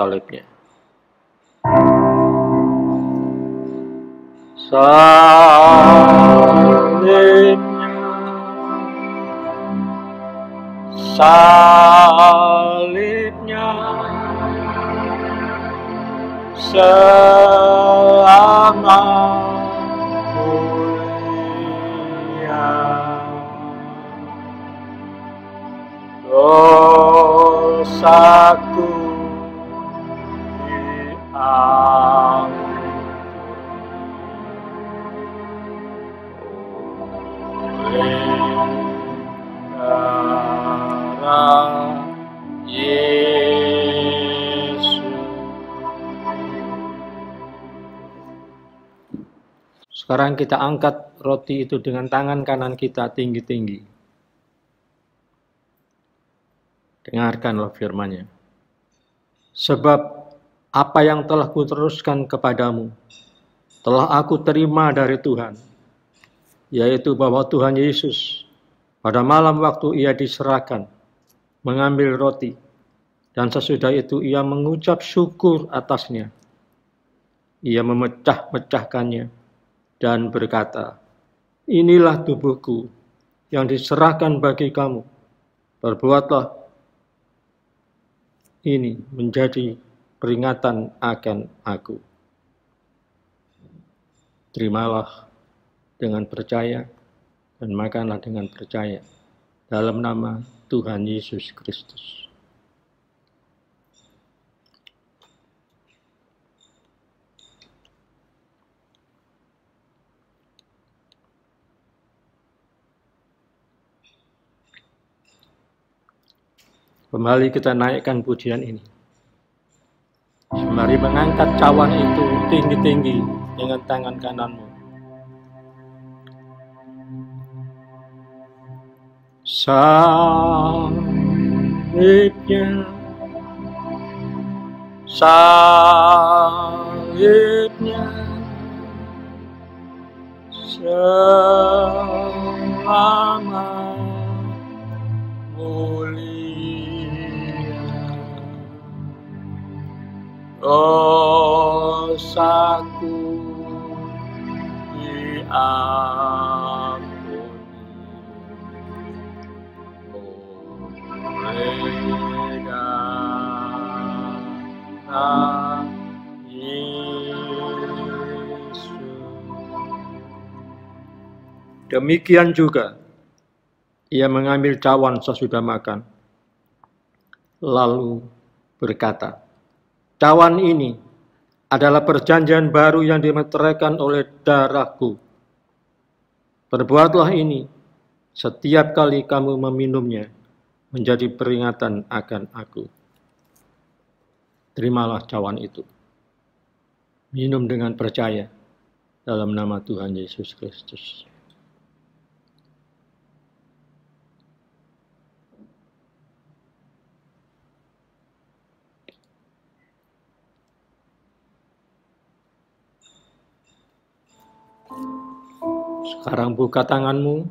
[SPEAKER 4] Salibnya, salibnya, sangat mulia. Dosaku diampuni oleh darah Yesus. Sekarang kita angkat roti itu dengan tangan kanan kita tinggi-tinggi. Dengarkanlah firman-Nya. Sebab apa yang telah kuteruskan kepadamu, telah aku terima dari Tuhan, yaitu bahwa Tuhan Yesus pada malam waktu Ia diserahkan, mengambil roti, dan sesudah itu Ia mengucap syukur atasnya. Ia memecah-mecahkannya dan berkata, inilah tubuhku yang diserahkan bagi kamu. Perbuatlah ini menjadi peringatan akan aku. Terimalah dengan percaya dan makanlah dengan percaya dalam nama Tuhan Yesus Kristus. Kembali kita naikkan pujian ini. Mari mengangkat cawan itu tinggi-tinggi dengan tangan kananmu. Salibnya, salibnya, selama mulia dosaku diampuni oleh darah Yesus. Demikian juga ia mengambil cawan sesudah makan, lalu berkata, "Cawan ini adalah perjanjian baru yang dimeteraikan oleh darahku. Perbuatlah ini setiap kali kamu meminumnya menjadi peringatan akan aku." Terimalah cawan itu. Minum dengan percaya dalam nama Tuhan Yesus Kristus. Sekarang buka tanganmu,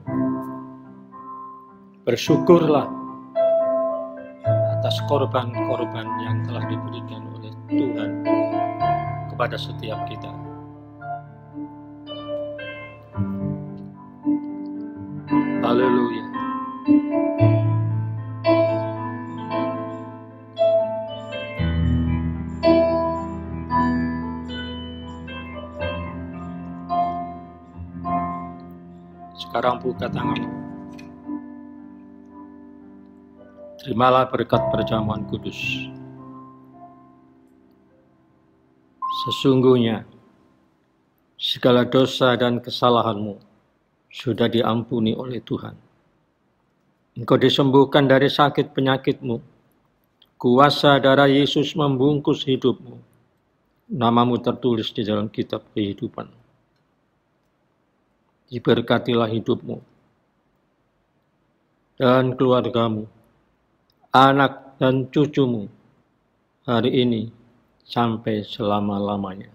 [SPEAKER 4] bersyukurlah atas korban-korban yang telah diberikan oleh Tuhan kepada setiap kita. Haleluya. Sekarang buka tanganmu. Terimalah berkat perjamuan kudus. Sesungguhnya segala dosa dan kesalahanmu sudah diampuni oleh Tuhan. Engkau disembuhkan dari sakit penyakitmu. Kuasa darah Yesus membungkus hidupmu. Namamu tertulis di dalam kitab kehidupan. Diberkatilah hidupmu dan keluargamu, anak dan cucumu hari ini sampai selama-lamanya.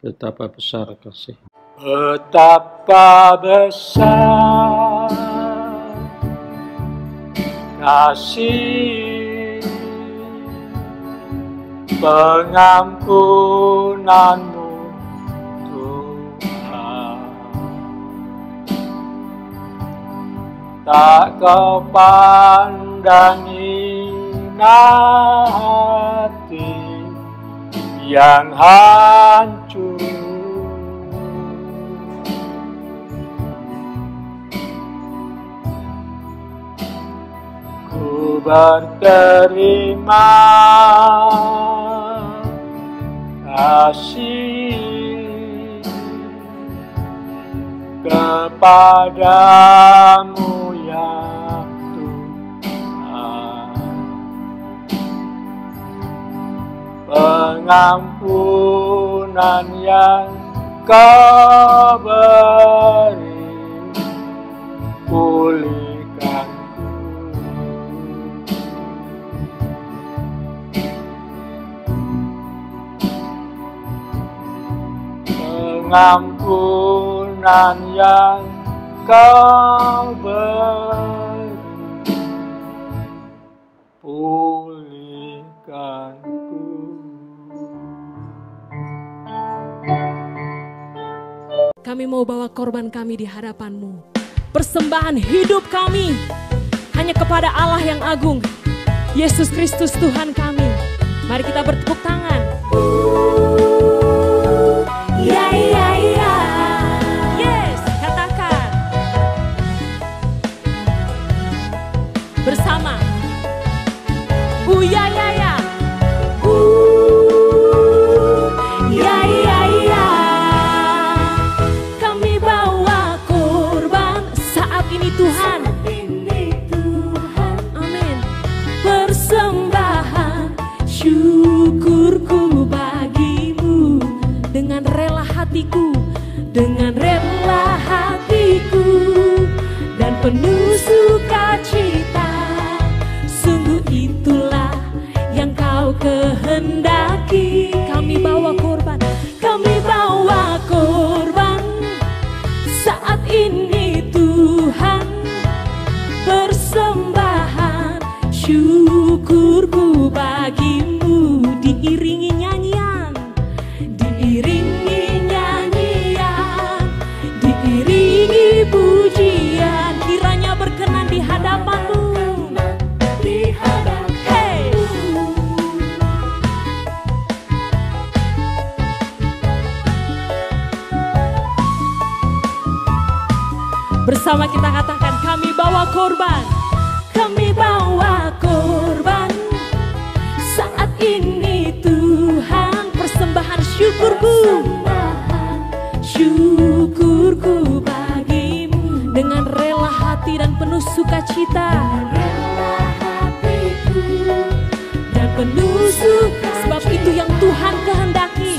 [SPEAKER 4] Betapa besar kasih. Betapa besar kasih pengampunanmu tak kau pandangi hati yang hancur. Ku berterima kasih kepadamu ya Tuhan, pengampunan yang Kau beri, pulihkanku. Pengampunan yang Kau beri, pulihkanku.
[SPEAKER 5] Kami mau bawa korban kami di hadapan-Mu. Persembahan hidup kami hanya kepada Allah yang agung, Yesus Kristus Tuhan kami. Mari kita bertepuk tangan.
[SPEAKER 1] Ya, ya, ya.
[SPEAKER 5] Yes, katakan bersama. Ya, ya, ya.
[SPEAKER 1] Ya, ya, ya.
[SPEAKER 5] Kami bawa korban saat ini Tuhan. penuh sukacita. Sungguh itulah yang kau kehendaki. Kami bawa korban, kami bawa korban. Saat ini Tuhan, persembahan syukurku bagimu. Diiringi nyanyian, diiringi nyanyian, diiringi pujian, kiranya berkenan di hadapanmu. Hey. Bersama kita katakan, kami bawa korban, kami bawa korban. Saat ini Tuhan, persembahan syukurku, syukurku bagimu. Dengan rela hati dan penuh sukacita, dan penuh suka. Sebab itu yang Tuhan kehendaki.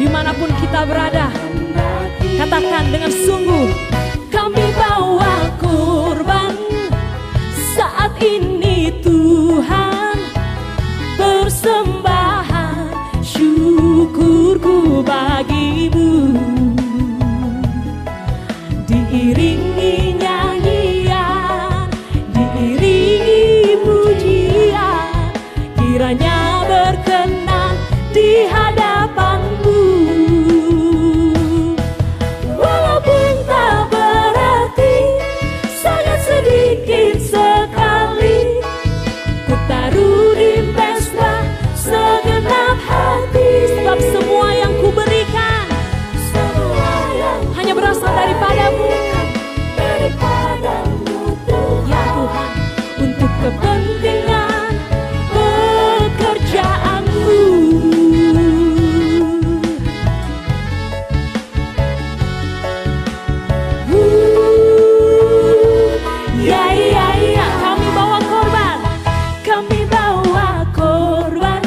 [SPEAKER 5] Dimanapun kita berada, katakan dengan sungguh, kami bawa korban. Saat ini Tuhan, persembahan syukurku bagimu. Diiringi nyanyian, diiringi pujian, kiranya berkenan di hadapanmu. Walaupun tak berarti, sangat sedikit sekali, ku taruh di pesta segenap hati. Sebab semua yang ku berikan, hanya berasal daripadamu. Ya Tuhan, untuk kepentingan pekerjaanmu. Ya, ya, ya, kami bawa korban, kami bawa korban.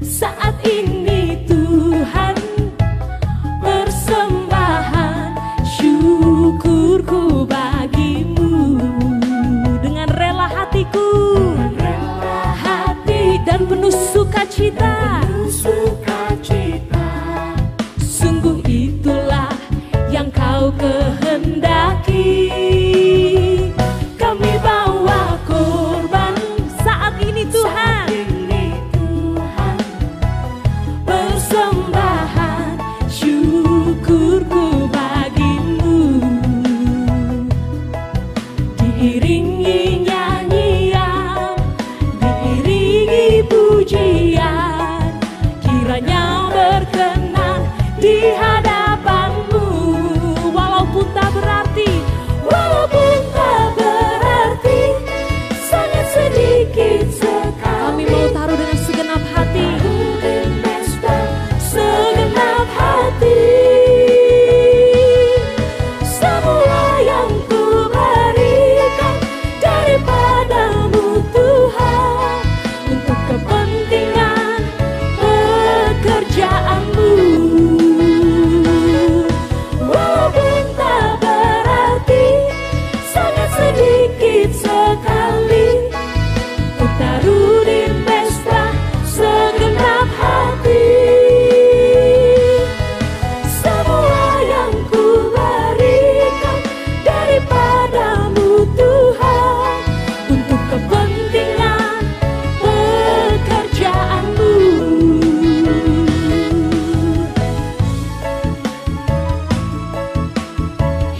[SPEAKER 5] Saat ini Tuhan, persembahan syukurku bagimu. Dengan rela hatiku, hati dan penuh sukacita. Sungguh itulah yang kau kehendaki. Kami bawa korban saat ini Tuhan, persembahan syukurku bagimu. Diiringi nyanyian, diiringi pujian, kiranya berkenan di hadapanmu. Walaupun tak berarti, walaupun tak berarti, sangat sedikit sekali, kami mau taruh dengan segenap hati. Segenap hati, semua yang ku berikan daripadamu Tuhan, untuk kepentingan pekerjaanmu. Walaupun tak berarti, sangat sedikit sekali, ku taruh di pesta segenap hati. Semua yang ku berikan daripadamu Tuhan, untuk kepentingan pekerjaanmu.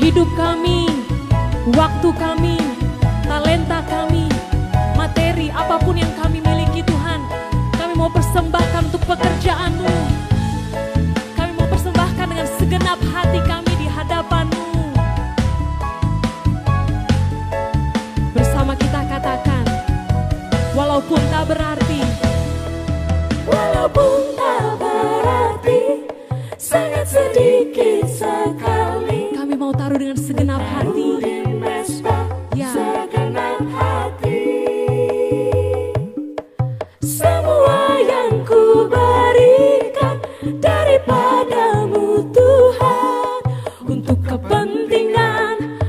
[SPEAKER 5] Hidup kami, waktu kami, talenta kami, materi apapun yang kami miliki Tuhan, kami mau persembahkan untuk pekerjaan-Mu. Kami mau persembahkan dengan segenap hati kami di hadapan-Mu. Bersama kita katakan, walaupun tak berarti, walaupun tak berarti, sangat sedikit sekali, kami mau taruh dengan segenap hati. Ya. Segenap hati, semua yang ku berikan daripadamu Tuhan, untuk kepentingan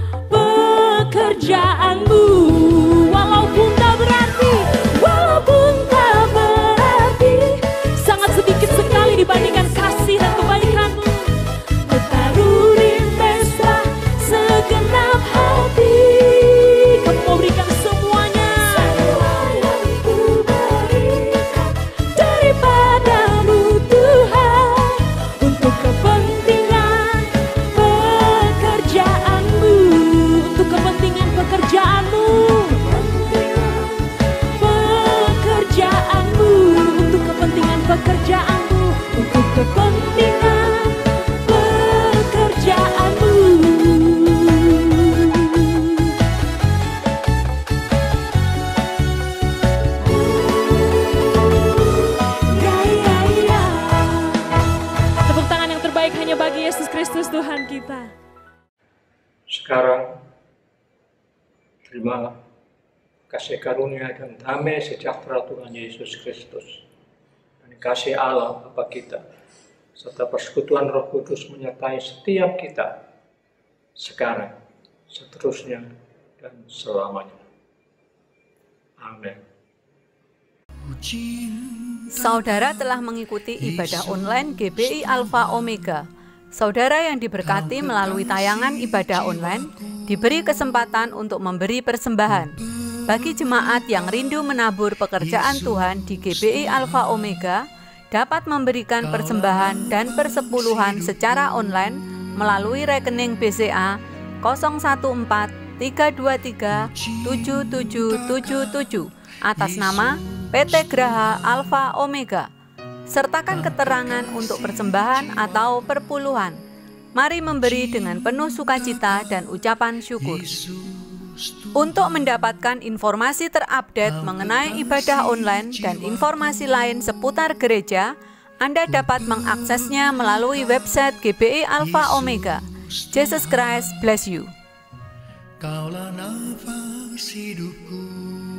[SPEAKER 5] Yesus Kristus Tuhan kita.
[SPEAKER 4] Sekarang, terimalah kasih karunia dan damai sejahtera Tuhan Yesus Kristus, dan kasih Allah Bapa kita, serta persekutuan Roh Kudus menyertai setiap kita, sekarang, seterusnya, dan selamanya. Amin.
[SPEAKER 6] Saudara telah mengikuti ibadah online GBI Alpha Omega. Saudara yang diberkati melalui tayangan ibadah online diberi kesempatan untuk memberi persembahan. Bagi jemaat yang rindu menabur pekerjaan Tuhan di GBI Alpha Omega, dapat memberikan persembahan dan persepuluhan secara online melalui rekening BCA 014-323-7777 atas nama PT Graha Alpha Omega. Sertakan keterangan untuk persembahan atau perpuluhan. Mari memberi dengan penuh sukacita dan ucapan syukur. Untuk mendapatkan informasi terupdate mengenai ibadah online dan informasi lain seputar gereja, Anda dapat mengaksesnya melalui website GBI Alpha Omega. Jesus Christ bless you.
[SPEAKER 2] Kaulah nafas hidupku.